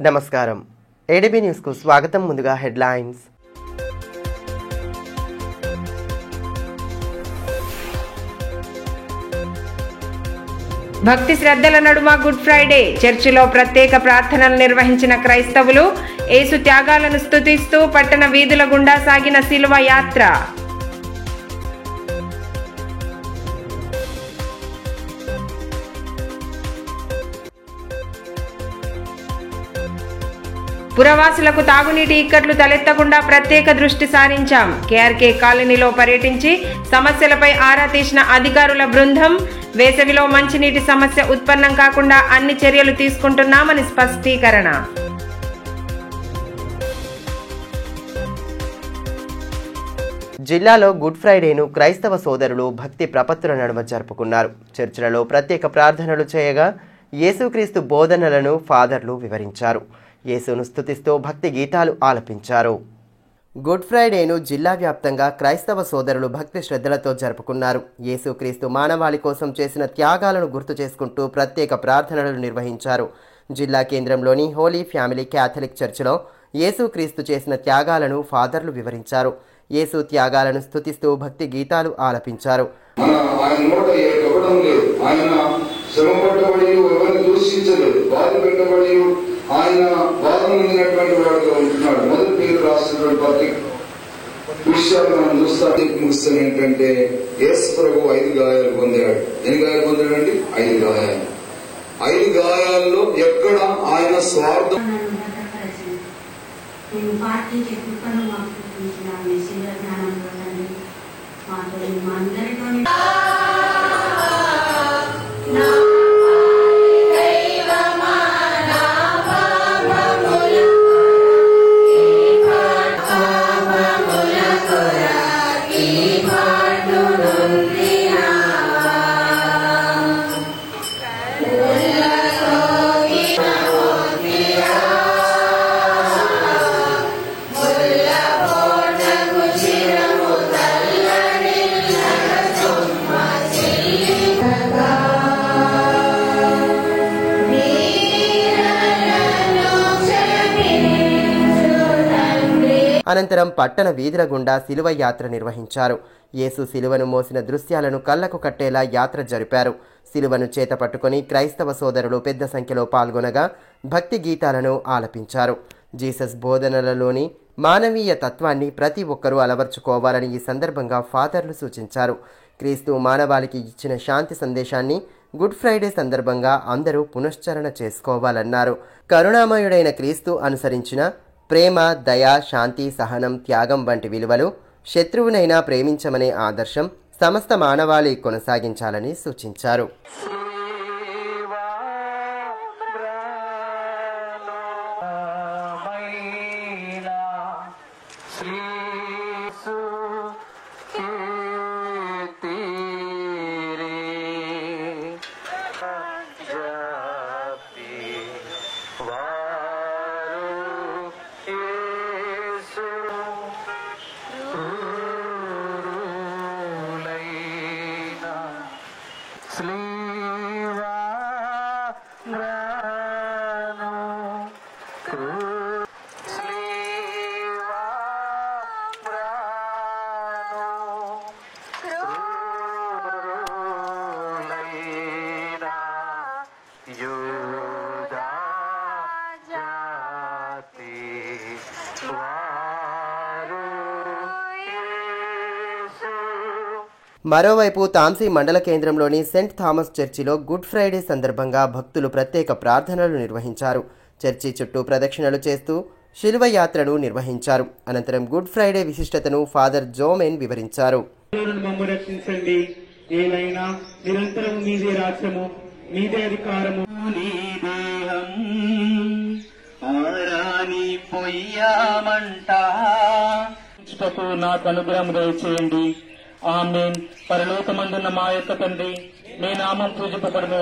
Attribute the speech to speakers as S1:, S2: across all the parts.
S1: నమస్కారం. ఏడీబీ న్యూస్కు స్వాగతం. ముందుగా హెడ్లైన్స్.
S2: భక్తి శ్రద్ధల నడుమ గుడ్ ఫ్రైడే చర్చిలో ప్రత్యేక ప్రార్థనలు నిర్వహించిన క్రైస్తవులు యేసు త్యాగాలను స్తుతిస్తూ పట్టణ వీధుల గుండా సాగిన శిలువ యాత్ర. పురవాసులకు తాగునీటి ఇక్కట్లు తలెత్తకుండా ప్రత్యేక దృష్టి సారించాం. కేఆర్కే కాలనీలో పర్యటించి సమస్యలపై ఆరా తీసిన అధికారుల బృందం. వేసవిలో మంచినీటి సమస్య ఉత్పన్నం కాకుండా అన్ని చర్యలు తీసుకుంటున్నామని స్పష్టీకరణ.
S1: జిల్లాలో గుడ్ ఫ్రైడేను క్రైస్తవ సోదరులు భక్తి ప్రపత్తుల నడుమ జరుపుకున్నారు. చర్చిలలో ప్రత్యేక ప్రార్థనలు చేయగా యేసుక్రీస్తు బోధనలను ఫాదర్లు వివరించారు. యేసును స్తుతిస్తూ భక్తి గీతాలు ఆలపించారు. గుడ్ ఫ్రైడేను జిల్లా వ్యాప్తంగా క్రైస్తవ సోదరులు భక్తి శ్రద్ధలతో జరుపుకున్నారు. యేసుక్రీస్తు మానవాళి కోసం చేసిన త్యాగాలను గుర్తు చేసుకుంటూ ప్రత్యేక ప్రార్థనలు నిర్వహించారు. జిల్లా కేంద్రంలోని హోలీ ఫ్యామిలీ క్యాథలిక్ చర్చిలో యేసుక్రీస్తు చేసిన త్యాగాలను ఫాదర్లు వివరించారు. యేసు త్యాగాలను స్తుతిస్తూ భక్తి గీతాలు ఆలపించారు.
S3: ఆయన బాధ పొందినటువంటి వాడుగా ఉంటున్నాడు. మొదటి పేరు రాసినటువంటి పత్రిక విషయాలు మనం ముగిస్తాం ఏంటంటే యేసు ప్రభు 5 గాయాలు పొందాడు. ఎన్ని గాయాలు పొందాడండి? 5 గాయాలు. 5 గాయాల్లో ఎక్కడ ఆయన స్వార్థం
S1: అనంతరం పట్టణ వీధుల గుండా శిలువ యాత్ర నిర్వహించారు. యేసు శిలువను మోసిన దృశ్యాలను కళ్లకు కట్టేలా యాత్ర జరిపారు. శిలువను చేత పట్టుకుని క్రైస్తవ సోదరులు పెద్ద సంఖ్యలో పాల్గొనగా భక్తి గీతాలను ఆలపించారు. జీసస్ బోధనలలోని మానవీయ తత్వాన్ని ప్రతి ఒక్కరూ అలవర్చుకోవాలని ఈ సందర్భంగా ఫాదర్లు సూచించారు. క్రీస్తు మానవాళికి ఇచ్చిన శాంతి సందేశాన్ని గుడ్ ఫ్రైడే సందర్భంగా అందరూ పునశ్చరణ చేసుకోవాలన్నారు. కరుణామయుడైన క్రీస్తు అనుసరించిన ప్రేమ, దయ, శాంతి, సహనం, త్యాగం వంటి విలువలు శత్రువునైనా ప్రేమించమనే ఆదర్శం సమస్త మానవాళి కొనసాగించాలని సూచించారు. మరోవైపు తాంసీ మండల కేంద్రంలోని సెయింట్ థామస్ చర్చిలో గుడ్ ఫ్రైడే సందర్భంగా భక్తులు ప్రత్యేక ప్రార్థనలు నిర్వహించారు. చర్చి చుట్టూ ప్రదక్షిణలు చేస్తూ శిలువ యాత్రను నిర్వహించారు. అనంతరం గుడ్ ఫ్రైడే విశిష్టతను ఫాదర్ జోమెన్ వివరించారు.
S4: నాకు అనుగ్రహం దయచేయండి. ఆమేన్. పరలోకమందున్న మా యొక్క తండ్రి, మీ నామం పూజింపబడును.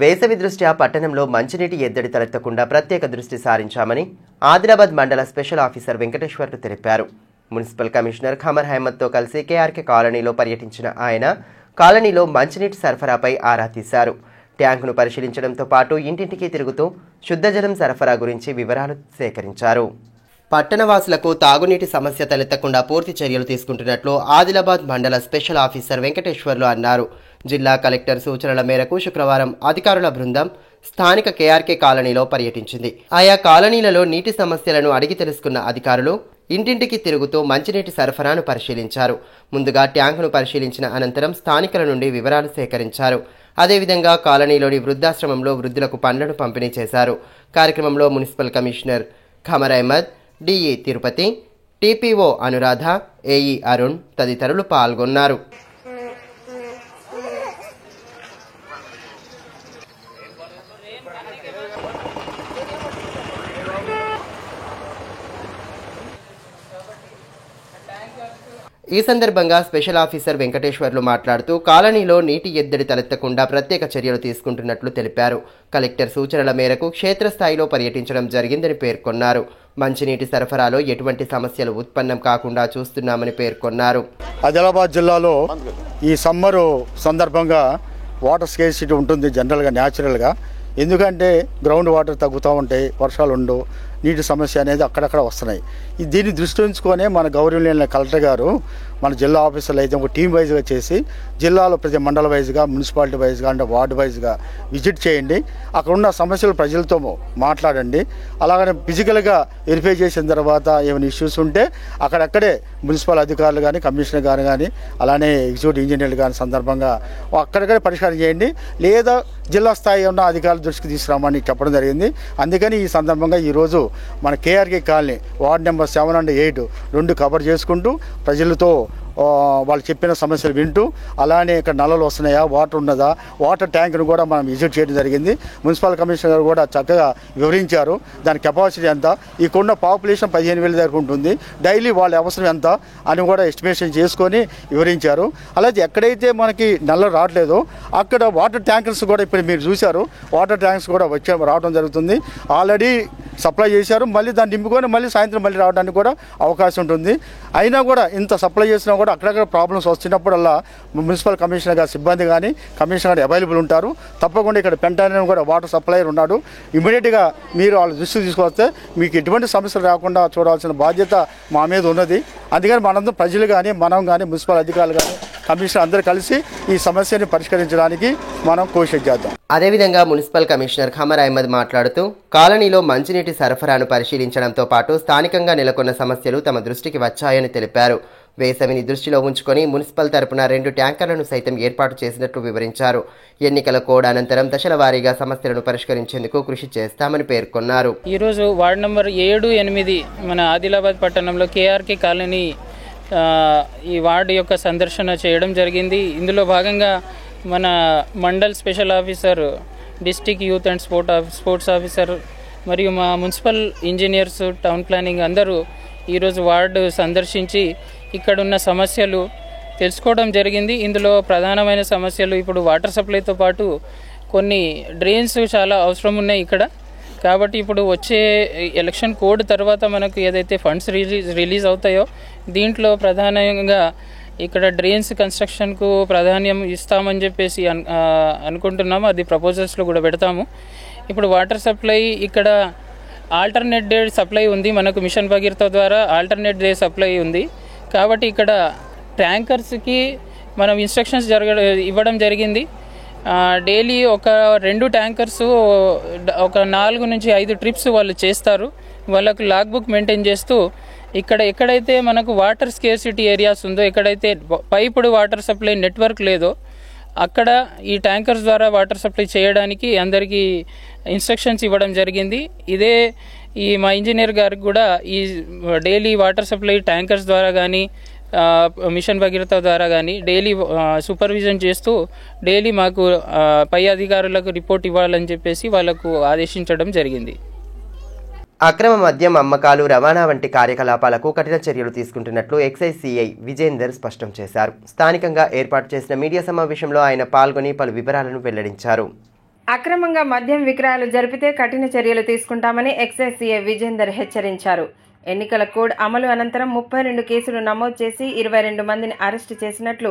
S1: వేసవి దృష్ట్యా పట్టణంలో మంచినీటి ఎద్దడి తలెత్తకుండా ప్రత్యేక దృష్టి సారించామని ఆదిలాబాద్ మండల స్పెషల్ ఆఫీసర్ వెంకటేశ్వర్లు తెలిపారు. మున్సిపల్ కమిషనర్ ఖమర్ అహ్మద్తో కలిసి కేఆర్కే కాలనీలో పర్యటించిన ఆయన కాలనీలో మంచినీటి సరఫరాపై ఆరా తీశారు. ట్యాంకును పరిశీలించడంతో పాటు ఇంటింటికి తిరుగుతూ శుద్ధజలం సరఫరా గురించి వివరాలు సేకరించారు. పట్టణవాసులకు తాగునీటి సమస్య తలెత్తకుండా పూర్తి చర్యలు తీసుకుంటున్నట్లు ఆదిలాబాద్ మండల స్పెషల్ ఆఫీసర్ వెంకటేశ్వర్లు అన్నారు. జిల్లా కలెక్టర్ సూచనల మేరకు శుక్రవారం అధికారుల బృందం స్థానిక కేఆర్కే కాలనీలో పర్యటించింది. ఆయా కాలనీలలో నీటి సమస్యలను అడిగి తెలుసుకున్న అధికారులు ఇంటింటికి తిరుగుతూ మంచినీటి సరఫరాను పరిశీలించారు. ముందుగా ట్యాంకును పరిశీలించిన అనంతరం స్థానికుల నుండి వివరాలు సేకరించారు. అదేవిధంగా కాలనీలోని వృద్ధాశ్రమంలో వృద్ధులకు పండ్లను పంపిణీ చేశారు. కార్యక్రమంలో municipal commissioner Qamar Ahmed, DE Tirupati, TPO Anuradha, AE Arun తదితరులు పాల్గొన్నారు. ఈ సందర్భంగా స్పెషల్ ఆఫీసర్ వెంకటేశ్వర్లు మాట్లాడుతూ కాలనీలో నీటి ఎద్దడి తలెత్తకుండా ప్రత్యేక చర్యలు తీసుకుంటున్నట్లు తెలిపారు. కలెక్టర్ సూచనల మేరకు క్షేత్రస్థాయిలో పర్యటించడం జరిగిందని పేర్కొన్నారు. మంచినీటి సరఫరాలో ఎటువంటి సమస్యలు ఉత్పన్నం కాకుండా చూస్తున్నామని పేర్కొన్నారు.
S5: ఆదిలాబాద్ జిల్లాలో ఈ సమ్మరు సందర్భంగా వాటర్ స్కేర్సిటీ ఉంటుంది జనరల్గా, న్యాచురల్గా. ఎందుకంటే గ్రౌండ్ వాటర్ తగ్గుతూ ఉంటాయి, వర్షాలు ఉండవు, నీటి సమస్య అనేది అక్కడక్కడ వస్తున్నాయి. దీన్ని దృష్టి ఉంచుకొనే మన గౌరవనీయులైన కలెక్టర్ గారు మన జిల్లా ఆఫీసర్లు అయితే ఒక టీం వైజ్గా చేసి జిల్లాలో ప్రతి మండల వైజ్గా, మున్సిపాలిటీ వైజ్గా, అంటే వార్డు వైజ్గా విజిట్ చేయండి. అక్కడ ఉన్న సమస్యలు ప్రజలతో మాట్లాడండి. అలాగనే ఫిజికల్గా వెరిఫై చేసిన తర్వాత ఏమైనా ఇష్యూస్ ఉంటే అక్కడక్కడే మున్సిపల్ అధికారులు కానీ, కమిషనర్ గారు కానీ, అలానే ఎగ్జిక్యూటివ్ ఇంజనీర్లు కానీ సందర్భంగా అక్కడక్కడే పరిష్కారం చేయండి. లేదా జిల్లా స్థాయి ఉన్న అధికారుల దృష్టికి తీసుకురామని చెప్పడం జరిగింది. అందుకని ఈ సందర్భంగా ఈరోజు మన KRK colony ward number 7 and 8 రెండు కవర్ చేసుకుంటూ ప్రజలతో వాళ్ళు చెప్పిన సమస్యలు వింటూ, అలానే ఇక్కడ నల్లలు వస్తున్నాయా, వాటర్ ఉన్నదా, వాటర్ ట్యాంక్ను కూడా మనం విజిట్ చేయడం జరిగింది. మున్సిపల్ కమిషనర్ కూడా చక్కగా వివరించారు దాని కెపాసిటీ ఎంత, ఇక్కడున్న పాపులేషన్ 15,000 దగ్గర ఉంటుంది, డైలీ వాళ్ళ అవసరం ఎంత అని కూడా ఎస్టిమేషన్ చేసుకొని వివరించారు. అలాగే ఎక్కడైతే మనకి నల్ల రావట్లేదో అక్కడ వాటర్ ట్యాంకర్స్ కూడా ఇప్పుడు మీరు చూశారు, వాటర్ ట్యాంక్స్ కూడా రావడం జరుగుతుంది. ఆల్రెడీ సప్లై చేశారు, మళ్ళీ దాన్ని నింపుకొని మళ్ళీ సాయంత్రం మళ్ళీ రావడానికి కూడా అవకాశం ఉంటుంది. అయినా కూడా ఇంత సప్లై చేసినా కూడా అక్కడక్కడ ప్రాబ్లమ్స్ వచ్చినప్పుడల్లా మున్సిపల్ కమిషనర్ గారి సిబ్బంది కానీ, కమిషనర్ గారు అవైలబుల్ ఉంటారు. తప్పకుండా ఇక్కడ పెంటానే కూడా వాటర్ సప్లైయర్ ఉన్నాడు. ఇమీడియట్గా మీరు వాళ్ళ దృష్టికి తీసుకొస్తే మీకు ఎటువంటి సమస్యలు రాకుండా చూడాల్సిన బాధ్యత మా మీద ఉన్నది. అందుకని మనందరం ప్రజలు కానీ, మనం కానీ, మున్సిపల్ అధికారులు కానీ, కమిషనర్ అందరూ కలిసి ఈ సమస్యని పరిష్కరించడానికి మనం కోషిష్ చేద్దాం.
S1: అదేవిధంగా మున్సిపల్ కమిషనర్ ఖమర్ అహ్మద్ మాట్లాడుతూ కాలనీలో మంచినీటి సరఫరాను పరిశీలించడంతో పాటు స్థానికంగా నెలకొన్న సమస్యలు తమ దృష్టికి వచ్చాయని తెలిపారు. వేసవిని దృష్టిలో ఉంచుకొని మున్సిపల్ తరపున 2 ట్యాంకర్లను సైతం ఏర్పాటు చేసినట్లు వివరించారు. ఎన్నికల కోడ్ అనంతరం దశల వారీగా సమస్యలను పరిష్కరించేందుకు కృషి చేస్తామని పేర్కొన్నారు.
S6: ఈరోజు వార్డు నంబర్ 7, 8 మన ఆదిలాబాద్ పట్టణంలో కేఆర్కే కాలనీ ఈ వార్డు యొక్క సందర్శన చేయడం జరిగింది. ఇందులో భాగంగా మన mandal special officer, district youth and sports officer మరియు మా మున్సిపల్ ఇంజనీర్స్, టౌన్ ప్లానింగ్ అందరూ ఈరోజు వార్డు సందర్శించి ఇక్కడున్న సమస్యలు తెలుసుకోవడం జరిగింది. ఇందులో ప్రధానమైన సమస్యలు ఇప్పుడు వాటర్ సప్లైతో పాటు కొన్ని డ్రైన్స్ చాలా అవసరం ఉన్నాయి ఇక్కడ. కాబట్టి ఇప్పుడు వచ్చే ఎలక్షన్ కోడ్ తర్వాత మనకు ఏదైతే ఫండ్స్ రిలీజ్ అవుతాయో దీంట్లో ప్రధానంగా ఇక్కడ డ్రైన్స్ కన్స్ట్రక్షన్కు ప్రాధాన్యం ఇస్తామని చెప్పేసి అనుకుంటున్నాము. అది ప్రపోజల్స్లో కూడా పెడతాము. ఇప్పుడు వాటర్ సప్లై ఇక్కడ ఆల్టర్నేట్ డే సప్లై ఉంది, మనకు మిషన్ భగీరథ ద్వారా ఆల్టర్నేట్ డే సప్లై ఉంది. కాబట్టి ఇక్కడ ట్యాంకర్స్కి మనం ఇన్స్ట్రక్షన్స్ ఇవ్వడం జరిగింది. డైలీ ఒక 2 ట్యాంకర్స్ ఒక 4 నుంచి 5 ట్రిప్స్ వాళ్ళు చేస్తారు. వాళ్ళకు లాగ్ బుక్ మెయింటైన్ చేస్తూ ఇక్కడ ఎక్కడైతే మనకు వాటర్ స్కేర్సిటీ ఏరియాస్ ఉందో, ఎక్కడైతే పైపుడు వాటర్ సప్లై నెట్వర్క్ లేదో అక్కడ ఈ ట్యాంకర్స్ ద్వారా వాటర్ సప్లై చేయడానికి అందరికీ ఇన్స్ట్రక్షన్స్ ఇవ్వడం జరిగింది. ఇదే ఈ మా ఇంజనీర్ గారికి కూడా ఈ డైలీ వాటర్ సప్లై ట్యాంకర్స్ ద్వారా కానీ, మిషన్ భగీరథ ద్వారా కానీ డైలీ సూపర్విజన్ చేస్తూ డైలీ మాకు పై అధికారులకు రిపోర్ట్ ఇవ్వాలని చెప్పేసి వాళ్ళకు ఆదేశించడం జరిగింది.
S1: అక్రమ మద్యం అమ్మకాలు, రవాణా వంటి కార్యకలాపాలకు కఠిన చర్యలు తీసుకుంటున్నట్లు ఎక్సైజ్ సిఐ విజేందర్ స్పష్టం చేశారు. స్థానికంగా ఏర్పాటు చేసిన మీడియా సమావేశంలో ఆయన పాల్గొని పలు వివరాలను వెల్లడించారు.
S2: అక్రమంగా మద్యం విక్రయాలు జరిపితే కఠిన చర్యలు తీసుకుంటామని ఎక్సైజ్ సిఐ విజేందర్ హెచ్చరించారు. ఎన్నికల కోడ్ అమలు అనంతరం 32 కేసులు నమోదు చేసి 22 మందిని అరెస్టు చేసినట్లు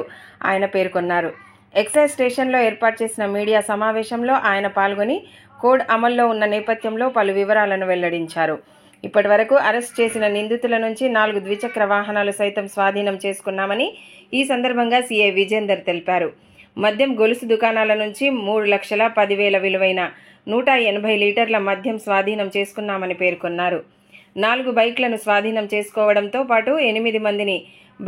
S2: ఆయన పేర్కొన్నారు. ఎక్సైజ్ స్టేషన్లో ఏర్పాటు చేసిన మీడియా సమావేశంలో ఆయన పాల్గొని కోడ్ అమల్లో ఉన్న నేపథ్యంలో పలు వివరాలను వెల్లడించారు. ఇప్పటి వరకు అరెస్ట్ చేసిన నిందితుల నుంచి 4 ద్విచక్ర వాహనాలు సైతం స్వాధీనం చేసుకున్నామని ఈ సందర్భంగా సీఐ విజేందర్ తెలిపారు. మద్యం గొలుసు దుకాణాల నుంచి 3,10,000 విలువైన 180 లీటర్ల మద్యం స్వాధీనం చేసుకున్నామని పేర్కొన్నారు. 4 బైక్లను స్వాధీనం చేసుకోవడంతో పాటు 8 మందిని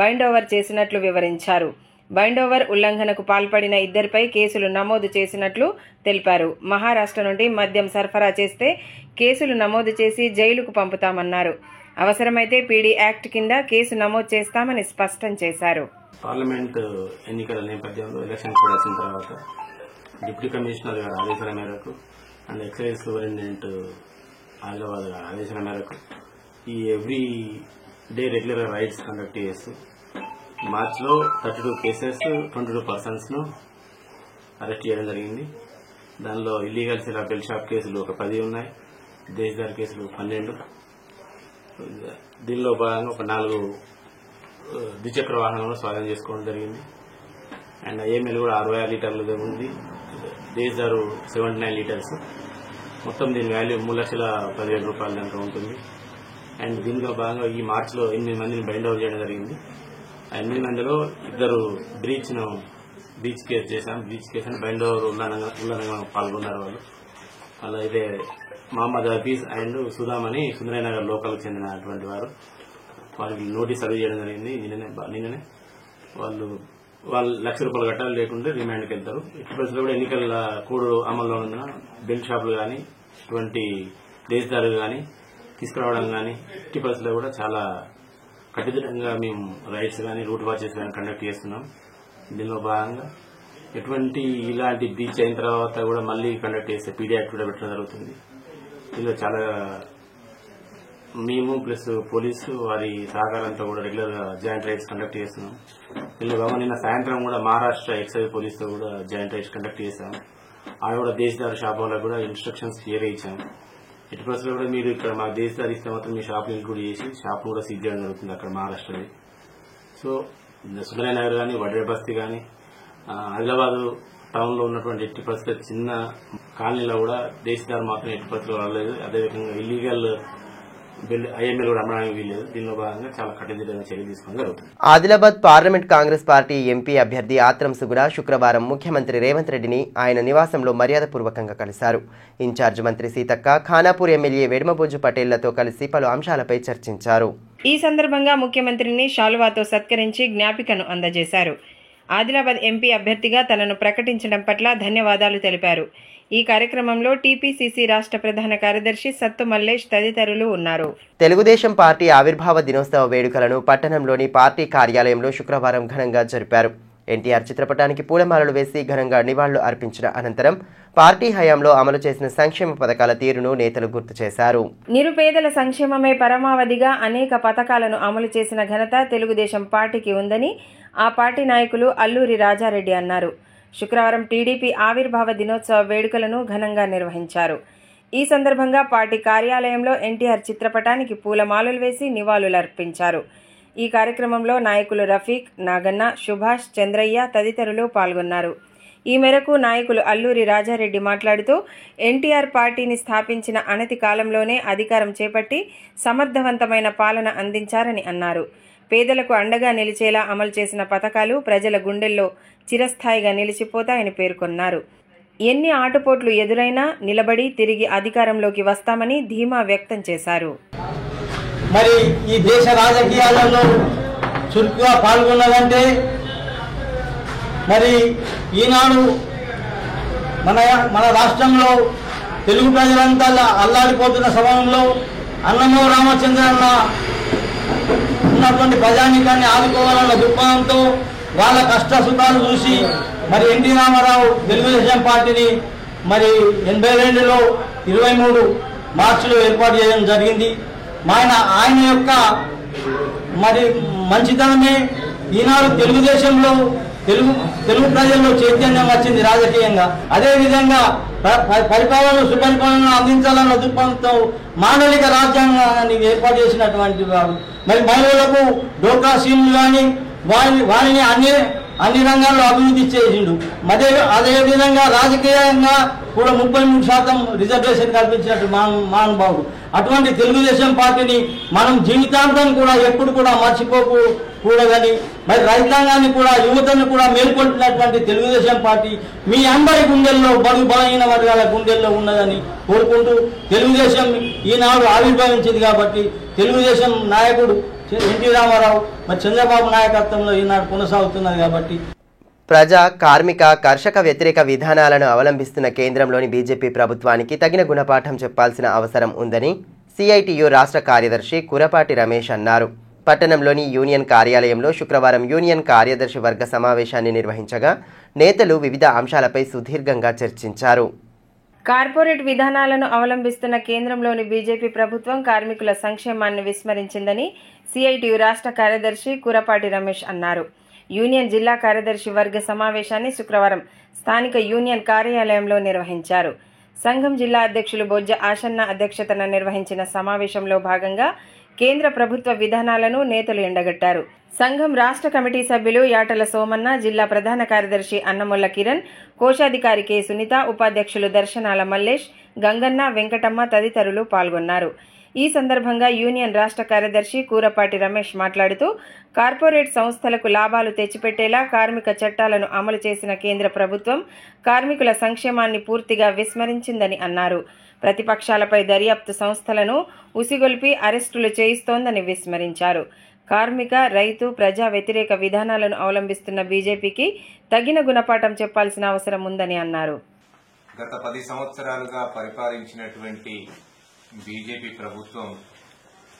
S2: బైండ్ ఓవర్ చేసినట్లు వివరించారు. బైండ్ ఓవర్ ఉల్లంఘనకు పాల్పడిన 2పై కేసులు నమోదు చేసినట్లు తెలిపారు. మహారాష్ట్ర నుండి మద్యం సరఫరా చేస్తే కేసులు నమోదు చేసి జైలుకు పంపుతామన్నారు. అవసరమైతే పీడీ యాక్ట్ కింద కేసు నమోదు చేస్తామని స్పష్టం చేశారు.
S7: పార్లమెంట్ ఎన్నికల నేపథ్యంలో ఎలక్షన్ కూడా వచ్చిన తర్వాత డిప్యూటీ కమిషనర్ గారి ఆదేశాల మేరకు అండ్ ఎక్సైజ్ సూపరింటెండెంట్ ఆదిలాబాద్ గారి ఆదేశాల మేరకు ఈ every day regular rides conduct చేస్తూ మార్చిలో 32 కేసెస్ 22 పర్సన్స్ ను అరెస్ట్ చేయడం జరిగింది. దానిలో ఇల్లీగల్ బెల్ షాప్ కేసులు ఒక 10 ఉన్నాయి, దేశదారి కేసులు 12. దీనిలో భాగంగా ఒక 4 ద్విచక్ర వాహనాలను స్వాధీనం చేసుకోవడం జరిగింది. అండ్ ఐఎంఎల్ కూడా 66 లీటర్లు ఉంది, దేశదారు 79 లీటర్స్. మొత్తం దీని వాల్యూ 3,10,000 రూపాయల దాకా ఉంటుంది. అండ్ దీనిలో భాగంగా ఈ మార్చిలో 8 మందిని బైండ్ ఓవర్ చేయడం జరిగింది. 8 మందిలో 2 బ్రీచ్ కేసు చేశాం. బ్రీచ్ కేసు అని బైండ్ ఓవర్ ఉల్లంఘన పాల్గొన్నారు. వాళ్ళు అయితే మహమ్మద్ హఫీజ్ అండ్ సుధామ్ అని సుందరనగర్ లోకల్కి చెందినటువంటి వారు. వాళ్ళకి నోటీస్ సర్వ్ చేయడం జరిగింది. నిన్ననే వాళ్ళు ₹1,00,000 కట్టాలి, లేకుంటే రిమాండ్కి వెళ్తారు. ఇటు పరిస్థితుల్లో కూడా ఎన్నికల కోడ్ అమల్లో ఉన్న బెల్ట్ షాపులు కానీ ఇటువంటి దేశదారులు కానీ తీసుకురావడం కానీ ఇటు పరిస్థితుల్లో కూడా చాలా కఠినంగా మేము రైడ్స్ కానీ రూట్ వాచెస్ కానీ కండక్ట్ చేస్తున్నాం. దీనిలో భాగంగా ఎటువంటి ఇలాంటి బ్రీచ్ అయిన తర్వాత కూడా మళ్ళీ కండక్ట్ చేస్తే పీడీ యాక్ట్ కూడా పెట్టడం జరుగుతుంది. దీనిలో చాలా మేము ప్లస్ పోలీసు వారి సహకారంతో కూడా రెగ్యులర్ గా జాయింట్ రైడ్స్ కండక్ట్ చేస్తున్నాం. దీనిలో భాగంగా నిన్న సాయంత్రం కూడా మహారాష్ట్ర ఎక్సైజ్ పోలీసుతో కూడా జాయింట్ రైడ్స్ కండక్ట్ చేశాం. ఆమె కూడా దేశదారు షాప్ వాళ్ళకు కూడా ఇన్స్ట్రక్షన్స్ క్లియర్ ఇచ్చాం. ఇటు పరిస్థితుల్లో కూడా మీరు ఇక్కడ మా దేశదారు ఇస్తే మాత్రం మీ షాప్ ఇంక్లూడ్ చేసి షాప్ కూడా సీజ్ చేయడం జరుగుతుంది అక్కడ మహారాష్ట్రది. సో సుందరనగర్ కానీ వడ్రే బస్తీ కానీ ఆదిలాబాద్ టౌన్ లో ఉన్నటువంటి ఎట్టి పరిస్థితులు చిన్న కాలనీలో కూడా దేశదారు మాత్రం ఎట్టి పరిస్థితులు రాలేదు. అదేవిధంగా ఇల్లీగల్ ఐఎంఎల్ కూడా అమ్మడానికి వీలేదు. దీనిలో భాగంగా చాలా కఠినంగా చర్య తీసుకోవడం జరుగుతుంది.
S1: Adilabad parliament Congress party MP అభ్యర్థి ఆత్రం సుగుణ శుక్రవారం ముఖ్యమంత్రి రేవంత్ రెడ్డిని ఆయన నివాసంలో మర్యాదపూర్వకంగా కలిశారు. ఇన్ఛార్జ్ మంత్రి సీతక్క, ఖానాపూర్ ఎమ్మెల్యే వెడమబొజ్జు పటేళ్లతో కలిసి పలు అంశాలపై చర్చించారు.
S2: ఈ సందర్భంగా ముఖ్యమంత్రిని శాలువాతో సత్కరించి జ్ఞాపికను అందజేశారు. ఆదిలాబాద్ ఎంపీ అభ్యర్థిగా తనను ప్రకటించడం పట్ల ధన్యవాదాలు తెలిపారు. ఈ కార్యక్రమంలో టీపీసీసీ రాష్ట్ర ప్రధాన కార్యదర్శి సత్తు మల్లేష్ తదితరులు ఉన్నారు.
S1: తెలుగుదేశం పార్టీ ఆవిర్భావ దినోత్సవ వేడుకలను పట్టణంలోని పార్టీ కార్యాలయంలో శుక్రవారం ఘనంగా జరిపారు. ఎన్టీఆర్ చిత్రపటానికి పూలమాలలు వేసి ఘనంగా నివాళులు అర్పించిన అనంతరం పార్టీ హయాంలో అమలు చేసిన సంక్షేమ పథకాల తీరును నేతలు గుర్తు చేశారు.
S2: నిరుపేదల సంక్షేమమే పరమావధిగా అనేక పథకాలను అమలు చేసిన ఘనత తెలుగుదేశం పార్టీకి ఉందని ఆ పార్టీ నాయకులు అల్లూరి రాజారెడ్డి అన్నారు. శుక్రవారం టీడీపీ ఆవిర్భావ దినోత్సవ వేడుకలను ఘనంగా నిర్వహించారు. ఈ సందర్భంగా పార్టీ కార్యాలయంలో ఎన్టీఆర్ చిత్రపటానికి పూలమాలలు వేసి నివాళులర్పించారు. ఈ కార్యక్రమంలో నాయకులు రఫీక్, నాగన్న, సుభాష్, చంద్రయ్య తదితరులు పాల్గొన్నారు. ఈ మేరకు నాయకులు అల్లూరి రాజారెడ్డి మాట్లాడుతూ ఎన్టీఆర్ పార్టీని స్థాపించిన అనతి కాలంలోనే అధికారం చేపట్టి సమర్థవంతమైన పాలన అందించారని అన్నారు. పేదలకు అండగా నిలిచేలా అమలు చేసిన పథకాలు ప్రజల గుండెల్లో చిరస్థాయిగా నిలిచిపోతాయని పేర్కొన్నారు. ఎన్ని ఆటుపోట్లు ఎదురైనా నిలబడి తిరిగి అధికారంలోకి వస్తామని ధీమా వ్యక్తం చేశారు.
S8: మరి ఈ దేశ రాజకీయాలలో చురుకుగా పాల్గొన్నదంటే మరి ఈనాడు మన రాష్ట్రంలో తెలుగు ప్రజలంతా అల్లాడిపోతున్న సమయంలో అన్నమో రామచంద్రన్న ఉన్నటువంటి ప్రజానీకాన్ని ఆదుకోవాలన్న దృక్పథంతో వాళ్ళ కష్ట సుఖాలు చూసి మరి ఎన్టీ రామారావు తెలుగుదేశం పార్టీని మరి 82లో 23 మార్చిలో ఏర్పాటు చేయడం జరిగింది. ఆయన యొక్క మరి మంచితనమే ఈనాడు తెలుగుదేశంలో తెలుగు ప్రజల్లో చైతన్యం వచ్చింది రాజకీయంగా. అదేవిధంగా పరిపాలన సుపరిపాలన అందించాలన్న దృక్పథంతో మాండలిక రాజ్యాంగాన్ని ఏర్పాటు చేసినటువంటి వారు. మరి మహిళలకు డోక్రా స్కీమ్లు కానీ వారిని అన్ని రంగాల్లో అభివృద్ధి చేసిండు. అదే విధంగా రాజకీయంగా కూడా 33% రిజర్వేషన్ కల్పించినట్టు మహానుభావుడు. అటువంటి తెలుగుదేశం పార్టీని మనం జీవితాంతం కూడా ఎప్పుడు కూడా మర్చిపోకూడదని, మరి రైతాంగాన్ని కూడా యువతను కూడా మేల్కొల్పినటువంటి తెలుగుదేశం పార్టీ మీ అందరి గుండెల్లో, బడుగు బలహీన వర్గాల గుండెల్లో ఉన్నదని కోరుకుంటూ, తెలుగుదేశం ఈనాడు ఆవిర్భవించింది కాబట్టి తెలుగుదేశం నాయకుడు ఎన్టీ రామారావు మరి చంద్రబాబు నాయకత్వంలో ఈనాడు కొనసాగుతున్నది కాబట్టి
S1: ప్రజా, కార్మిక, కర్షక వ్యతిరేక విధానాలను అవలంబిస్తున్న కేంద్రంలోని బీజేపీ ప్రభుత్వానికి తగిన గుణపాఠం చెప్పాల్సిన అవసరం ఉందని సిఐటియు రాష్ట్ర కార్యదర్శి కురపాటి రమేష్ అన్నారు. పట్టణంలోని యూనియన్ కార్యాలయంలో శుక్రవారం యూనియన్ కార్యదర్శి వర్గ సమావేశాన్ని నిర్వహించగా నేతలు వివిధ అంశాలపై సుదీర్ఘంగా చర్చించారు.
S2: కార్పొరేట్ విధానాలను అవలంబిస్తున్న కేంద్రంలోని బీజేపీ ప్రభుత్వం కార్మికుల సంక్షేమాన్ని విస్మరించిందని సిఐటియు రాష్ట్ర కార్యదర్శి కురపాటి రమేష్ అన్నారు. యూనియన్ జిల్లా కార్యదర్శి వర్గ సమావేశాన్ని శుక్రవారం స్థానిక యూనియన్ కార్యాలయంలో నిర్వహించారు. సంఘం జిల్లా అధ్యక్షులు బొజ్జ ఆశన్న అధ్యక్షతన నిర్వహించిన సమావేశంలో భాగంగా కేంద్ర ప్రభుత్వ విధానాలను నేతలు ఎండగట్టారు. సంఘం రాష్ట్ర కమిటీ సభ్యులు యాటల సోమన్న, జిల్లా ప్రధాన కార్యదర్శి అన్నముల్ల కిరణ్, కోశాధికారి కె సునీత, ఉపాధ్యక్షులు దర్శనాల మల్లేష్, గంగన్న, వెంకటమ్మ తదితరులు పాల్గొన్నారు. ఈ సందర్భంగా యూనియన్ రాష్ట్ర కార్యదర్శి కూరపాటి రమేష్ మాట్లాడుతూ, కార్పొరేట్ సంస్థలకు లాభాలు తెచ్చిపెట్టేలా కార్మిక చట్టాలను అమలు చేసిన కేంద్ర ప్రభుత్వం కార్మికుల సంక్షేమాన్ని పూర్తిగా విస్మరించిందని అన్నారు. ప్రతిపక్షాలపై దర్యాప్తు సంస్థలను ఉసిగొల్పి అరెస్టులు చేయిస్తోందని విస్మరించారు. కార్మిక, రైతు, ప్రజా వ్యతిరేక విధానాలను అవలంబిస్తున్న బీజేపీకి తగిన గుణపాఠం చెప్పాల్సిన అవసరం ఉందని అన్నారు.
S9: గత 10 సంవత్సరాలుగా పరిపాలించినటువంటి బీజేపీ ప్రభుత్వం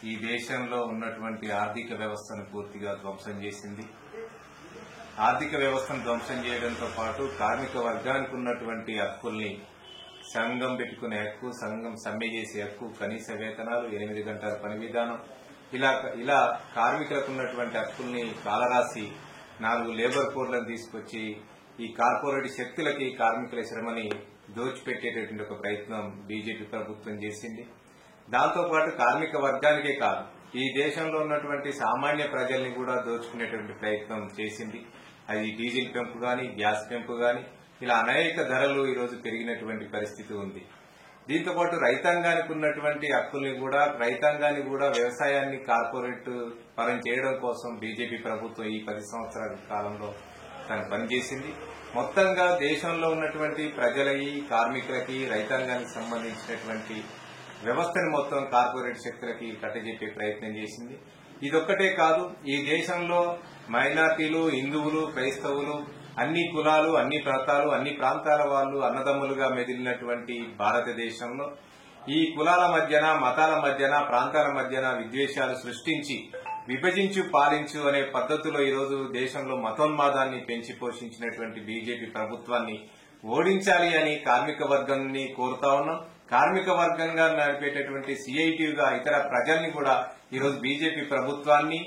S9: ఈ దేశంలో ఉన్నటువంటి ఆర్థిక వ్యవస్థను పూర్తిగా ధ్వంసం చేసింది. ఆర్థిక వ్యవస్థను ధ్వంసం చేయడంతో పాటు కార్మిక వర్గానికి ఉన్నటువంటి హక్కుల్ని, సంఘం పెట్టుకునే హక్కు, సంఘం సమ్మె చేసే హక్కు, కనీస వేతనాలు, 8 గంటల పని విధానం, ఇలా కార్మికులకు ఉన్నటువంటి హక్కుల్ని కాలరాసి 4 లేబర్ కోడ్లను తీసుకొచ్చి ఈ కార్పొరేట్ శక్తులకి కార్మికుల శ్రమని దోచిపెట్టేటటువంటి ఒక ప్రయత్నం బీజేపీ ప్రభుత్వం చేసింది. దాంతోపాటు కార్మిక వర్గానికే కాదు, ఈ దేశంలో ఉన్నటువంటి సామాన్య ప్రజల్ని కూడా దోచుకునేటువంటి ప్రయత్నం చేసింది. అది డీజిల్ పెంపు గాని, గ్యాస్ పెంపు గాని, ఇలా అనేక ధరలు ఈరోజు పెరిగినటువంటి పరిస్థితి ఉంది. దీంతో పాటు రైతాంగానికి ఉన్నటువంటి హక్కుల్ని కూడా, రైతాంగాన్ని కూడా వ్యవసాయాన్ని కార్పొరేట్ పరం చేయడం కోసం బీజేపీ ప్రభుత్వం ఈ 10 సంవత్సరాల కాలంలో తను పనిచేసింది. మొత్తంగా దేశంలో ఉన్నటువంటి ప్రజలకి, కార్మికులకి, రైతాంగానికి సంబంధించినటువంటి వ్యవస్థని మొత్తం కార్పొరేట్ శక్తులకి కట్టజెప్పే ప్రయత్నం చేసింది. ఇదొక్కటే కాదు, ఈ దేశంలో మైనార్టీలు, హిందువులు, క్రైస్తవులు, అన్ని కులాలు, అన్ని ప్రాంతాలు, అన్ని ప్రాంతాల వాళ్ళు అన్నదమ్ములుగా మెదిలినటువంటి భారతదేశంలో ఈ కులాల మధ్యన, మతాల మధ్యన, ప్రాంతాల మధ్యన విద్వేషాలు సృష్టించి విభజించు పాలించు అనే పద్ధతిలో ఈరోజు దేశంలో మతోన్మాదాన్ని పెంచి పోషించినటువంటి బీజేపీ ప్రభుత్వాన్ని ఓడించాలి అని కార్మిక వర్గాన్ని కోరుతా ఉన్నాం. కార్మిక వర్గంగా నడిపేటటువంటి సిఐటియుగా ఇతర ప్రజల్ని కూడా ఈరోజు బీజేపీ ప్రభుత్వాన్ని,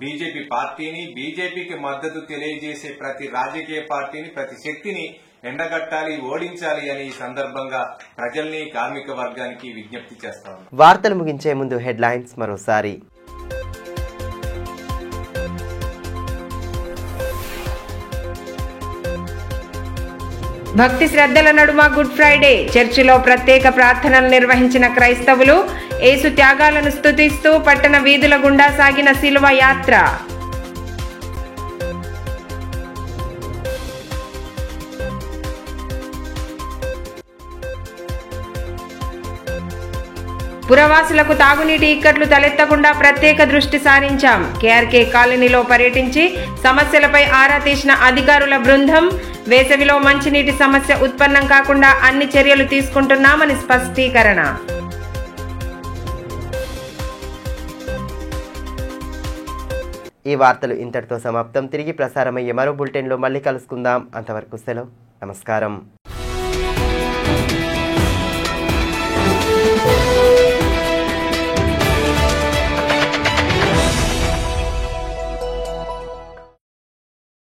S9: బీజేపీ పార్టీని, బీజేపీకి మద్దతు తెలియజేసే ప్రతి రాజకీయ పార్టీని, ప్రతి శక్తిని ఎండగట్టాలి, ఓడించాలి అని ఈ సందర్భంగా ప్రజల్ని, కార్మిక వర్గానికి విజ్ఞప్తి చేస్తాం.
S1: వార్తలు ముగించే ముందు హెడ్లైన్స్ మరోసారి.
S2: భక్తి శ్రద్ధల నడుమ గుడ్ ఫ్రైడే, చర్చిలో ప్రత్యేక ప్రార్థనలు నిర్వహించిన క్రైస్తవులు, యేసు త్యాగాలను స్తుతిస్తూ పట్టణ వీధుల గుండా సాగిన శిలువ యాత్ర. పురవాసులకు తాగునీటి ఇక్కట్లు తలెత్తకుండా ప్రత్యేక దృష్టి సారించాం. కేఆర్కే కాలనీలో పర్యటించి సమస్యలపై ఆరా తీసిన అధికారుల బృందం. వేసవిలో మంచినీటి సమస్య ఉత్పన్నం కాకుండా అన్ని చర్యలు తీసుకుంటున్నామని స్పష్టీకరణ.
S1: ఈ వార్తలు ఇంతటితో సమాప్తం. తిరిగి ప్రసారమయ్యే మరో బులెటిన్లో మళ్ళీ కలుసుకుందాం. అంతవరకు సెలవు. నమస్కారం.